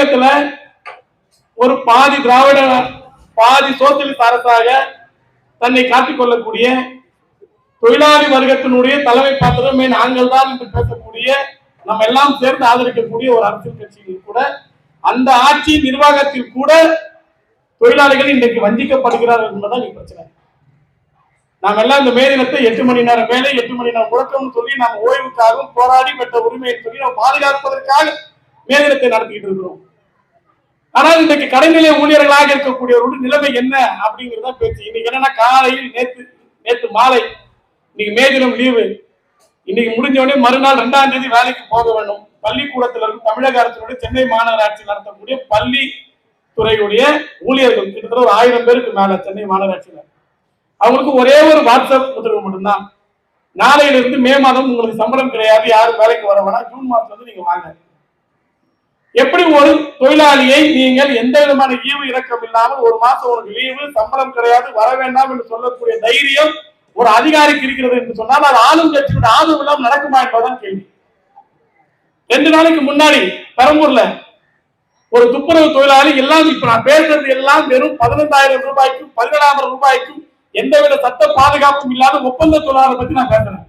தமிழகத்துல ஒரு பாதி திராவிட பாதி சோசியலிஸ்ட் அரசாக தன்னை காட்டிக்கொள்ளக்கூடிய தொழிலாளி வர்க்கத்தினுடைய தலைமை பாத்திரமே நாங்கள் தான் என்று பேசக்கூடிய நம்ம எல்லாம் சேர்ந்து ஆதரிக்கக்கூடிய ஒரு அரசியல் கட்சியில் கூட அந்த ஆட்சி நிர்வாகத்தில் கூட தொழிலாளிகள் இன்றைக்கு வஞ்சிக்கப்படுகிறார்கள் என்பதுதான் பிரச்சனை. நாம் எல்லாம் இந்த மே தினத்தை 8 மணி நேரம் வேலை 8 மணி நேரம் முழக்கம் சொல்லி நாம் ஓய்வுக்காகவும் போராடி பெற்ற உரிமையை சொல்லி நாம் பாதுகாப்பதற்காக மே தினத்தை நடத்திக்கிட்டு இருக்கிறோம். ஆனால் இன்றைக்கு கடைநிலை ஊழியர்களாக இருக்கக்கூடியவர்களுடைய நிலைமை என்ன அப்படிங்கிறத பேச்சு. இன்னைக்கு என்னன்னா காலையில் நேற்று மாலை இன்னைக்கு மே தினம் லீவு, இன்னைக்கு முடிஞ்ச உடனே மறுநாள் 2ஆம் தேதி வேலைக்கு போக வேண்டும். பள்ளிக்கூடத்தில் இருக்கும் தமிழக அரசினுடைய சென்னை மாநகராட்சி நடத்தக்கூடிய பள்ளி துறையுடைய ஊழியர்கள் கிட்டத்தட்ட ஒரு 1000 பேருக்கு மேல சென்னை மாநகராட்சியில அவங்களுக்கு ஒரே ஒரு வாட்ஸ்அப் உத்தரவு மட்டும்தான். நாளையிலிருந்து மே மாதம் உங்களுக்கு சம்பளம் கிடையாது, யாரும் வேலைக்கு வர வேணாம், ஜூன் மாதத்துல இருந்து நீங்க வாங்க. எப்படி ஒரு தொழிலாளியை நீங்கள் எந்த விதமான ஈவு இறக்கம் இல்லாமல் ஒரு மாசம் உனக்கு லீவு சம்பளம் கிடையாது வர வேண்டாம் என்று சொல்லக்கூடிய தைரியம் ஒரு அதிகாரிக்கு இருக்கிறது என்று சொன்னால் அது ஆளும் கட்சியோட ஆதரவு இல்லாமல் நடக்குமா என்பதுதான் கேள்வி. 2 நாளைக்கு முன்னாடி பெரம்பூர்ல ஒரு துப்புரவு தொழிலாளி எல்லாம் இப்ப நான் பேசுறது எல்லாம் வெறும் 15,000 ரூபாய்க்கும் 17,000 ரூபாய்க்கும் எந்தவித சட்ட பாதுகாப்பும் இல்லாத ஒப்பந்த தொழிலாளரை பத்தி நான் பேசுறேன்.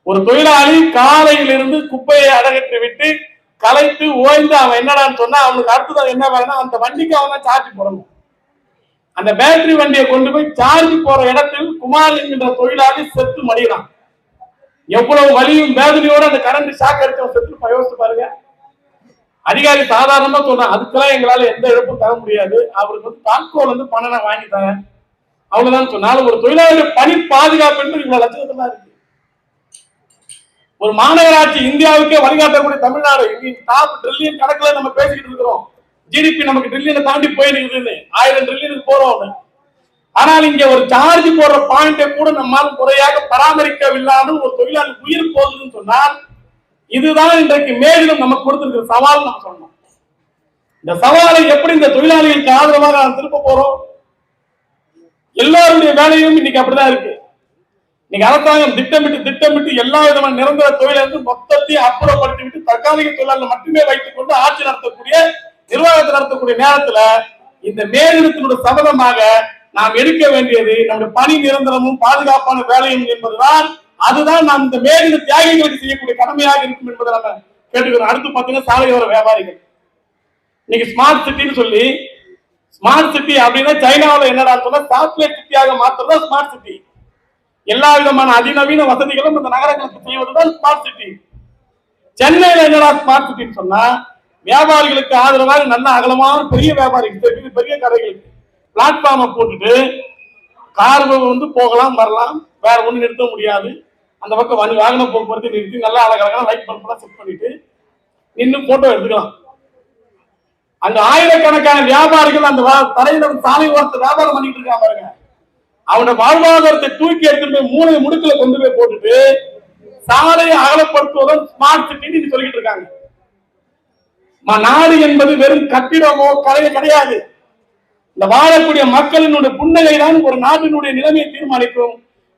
ஒரு தொழிலாளி காலையிலிருந்து குப்பையை அடகற்றி விட்டு கலைத்து ஓய்ந்து அவன் என்னடான்னு சொன்னா அவனுக்கு அடுத்தது என்ன வேணும், அந்த வண்டிக்கு அவன் சார்ஜ் போடணும். அந்த பேட்டரி வண்டியை கொண்டு போய் சார்ஜ் போற இடத்தில் குமார் என்கின்ற தொழிலாளி செத்து மடிகிறான். எவ்வளவு வலியும் வேதனையோட அந்த கரண்ட் ஷாக் அடிச்ச செத்து யோசிச்சு பாருங்க. அதிகாரி சாதாரணமா சொல்றான், அதுக்கெல்லாம் எங்களால எந்த இழப்பும் தர முடியாது, அவருக்கு தாக்கோல் பணம் நான் வாங்கி தரேன் அவ்வளவுதான் சொன்னாலும் ஒரு தொழிலாளி பணி பாதுகாப்பு என்று இவ்வளவு லட்சத்துல இருக்கு. ஒரு மாநகராட்சி இந்தியாவுக்கே வழிகாட்டக்கூடிய தமிழ்நாடு டாப் ட்ரில்லியன் கணக்குல நம்ம பேசிக்கிட்டு இருக்கிறோம். ஜிடிபி நமக்கு ட்ரில்லியனை தாண்டி போயிருக்குது, 1000 ட்ரில்லியனுக்கு போறோம். ஆனால் இங்க ஒரு சார்ஜ் போடுற பாயிண்டை கூட நம்மால் முறையாக பராமரிக்கவில்லாமல் ஒரு தொழிலாளி உயிர் போகுதுன்னு சொன்னால் இதுதான் இன்றைக்கு மேலும் நமக்கு கொடுத்திருக்கிற சவால் நம்ம சொல்லணும். இந்த சவாலை எப்படி இந்த தொழிலாளிகளுக்கு ஆதரவாக நாம் திருப்ப போறோம்? எல்லாருடைய வேலையும் இன்னைக்கு அப்படிதான் இருக்கு. இன்னைக்கு அரசாங்கம் திட்டமிட்டு எல்லா விதமான நிரந்தர தொழிலை மொத்தத்தையும் அப்புறப்படுத்தி விட்டு தற்காலிக தொழிலாளர்கள் மட்டுமே வைத்துக் கொண்டு ஆட்சி நடத்தக்கூடிய நிர்வாகத்தை நடத்தக்கூடிய நேரத்துல இந்த மே தினத்தினுடைய சபதமாக நாம் எடுக்க வேண்டியது நம்முடைய பணி நிரந்தரமும் பாதுகாப்பான வேலையும் என்பதுதான். அதுதான் நாம் இந்த மே தின தியாகிகளுக்கு செய்யக்கூடிய கடமையாக இருக்கும் என்பதை நம்ம கேட்டுக்கிறோம். அடுத்து பாத்தீங்கன்னா சாலையோர வியாபாரிகள் இன்னைக்கு ஸ்மார்ட் சிட்டின்னு சொல்லி, ஸ்மார்ட் சிட்டி அப்படின்னா சைனாவில் என்னடா சொன்னா சாக்லேட் சிட்டியாக மாற்றுறதா ஸ்மார்ட் சிட்டி. எல்லா விதமான அதிநவீன வசதிகளும் இந்த நகரங்களுக்கு செய்வதுதான் ஸ்மார்ட் சிட்டி. சென்னையில என்னடா ஸ்மார்ட் சிட்டின்னு சொன்னா வியாபாரிகளுக்கு ஆதரவாக நல்ல அகலமான பெரிய வியாபாரிகள் பெரிய கடைகளுக்கு பிளாட்ஃபார்மை போட்டுட்டு கார் போகலாம் வரலாம், வேற ஒண்ணு நிறுத்த முடியாது. அந்த பக்கம் வாகன போக்குவரத்து நிறுத்தி நல்லா அழகான லைட் பல்பெல்லாம் செட் பண்ணிட்டு நின்று போட்டோ எடுத்துக்கலாம். அங்க ஆயிரக்கணக்கான வியாபாரிகள் அந்த தரையில சாலை ஓரத்தை வியாபாரம் பண்ணிட்டு இருக்காங்க பாருங்க. அவனோட வாழ்வாதாரத்தை தூக்கி எடுத்துட்டு போய் மூளை முடுக்கல கொண்டு போய் போட்டுட்டு சாலையை அகலப்படுத்துவதும் ஸ்மார்ட் சிட்டின்னு சொல்லிட்டு இருக்காங்க. நாடு என்பது வெறும் கட்டிடமோ கலையோ கிடையாது. இந்த வாழக்கூடிய மக்களினுடைய புன்னகை தான் ஒரு நாட்டினுடைய நிலைமையை தீர்மானிக்கும்.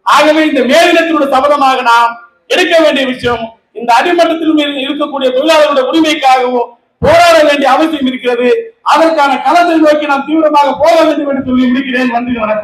ஆகவே இந்த மே தினத்தினுடைய சபதமாக நாம் எடுக்க வேண்டிய விஷயம் இந்த அடிமட்டத்திலும் இருக்கக்கூடிய தொழிலாளர்களுடைய உரிமைக்காகவும் போராட வேண்டிய அவசியம் இருக்கிறது. அதற்கான களத்தை நோக்கி நாம் தீவிரமாக போக வேண்டும் என்று சொல்லி முடிக்கிறேன். நன்றி, வணக்கம்.